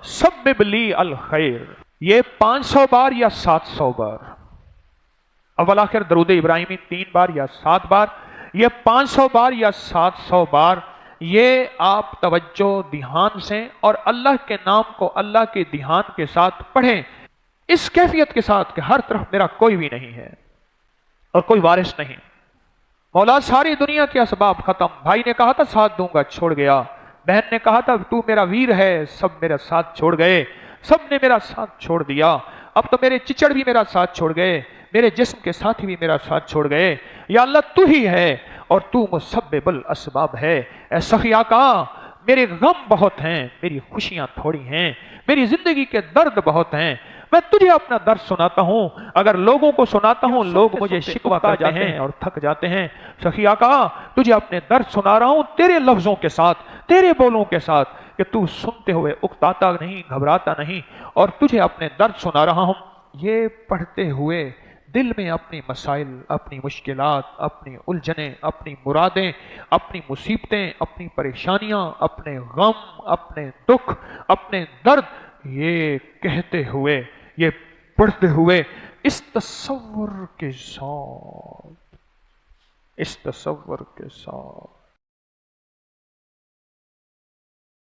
सब्बिब ली अल खैर, ये 500 बार या 700 बार, अव्वल आखिर दरूद इब्राहिमी 3 बार या 7 बार, ये 500 बार या 700 बार, ये आप तवज्जो ध्यान से और अल्लाह के नाम को अल्लाह के ध्यान के साथ पढ़ें, इस कैफियत के साथ कि हर तरफ मेरा कोई भी नहीं है और कोई वारिस नहीं। मौला सारी दुनिया के असबाब खत्म, भाई ने कहा था साथ दूंगा, छोड़ गया, बहन ने कहा था तू मेरा वीर है, सब मेरा साथ छोड़ गए, सब ने मेरा साथ छोड़ दिया, अब तो मेरे चिचड़ भी मेरा साथ छोड़ गए, मेरे जिस्म के साथी भी मेरा साथ छोड़ गए, या अल्लाह तू ही है और तू मुसब्बिबुल असबाब है। ऐ सखी आका, मेरे गम बहुत हैं, मेरी खुशियां थोड़ी हैं, मेरी जिंदगी के दर्द बहुत हैं, मैं तुझे अपना दर्द सुनाता हूं, अगर लोगों को सुनाता हूं लोग मुझे शिकवा करते हैं और थक जाते हैं। सखी आका, तुझे अपने दर्द सुना रहा हूं तेरे लफ्जों के साथ, तेरे बोलों के साथ, कि तू सुनते हुए उकताता नहीं, घबराता नहीं, और तुझे अपने दर्द सुना रहा हूं। ये पढ़ते हुए दिल में अपनी मसाइल, अपनी मुश्किलात, अपनी उलझनें, अपनी मुरादें, अपनी मुसीबतें, अपनी परेशानियां, अपने गम, अपने दुख, अपने दर्द, ये कहते हुए, ये पढ़ते हुए इस तसव्वुर के साथ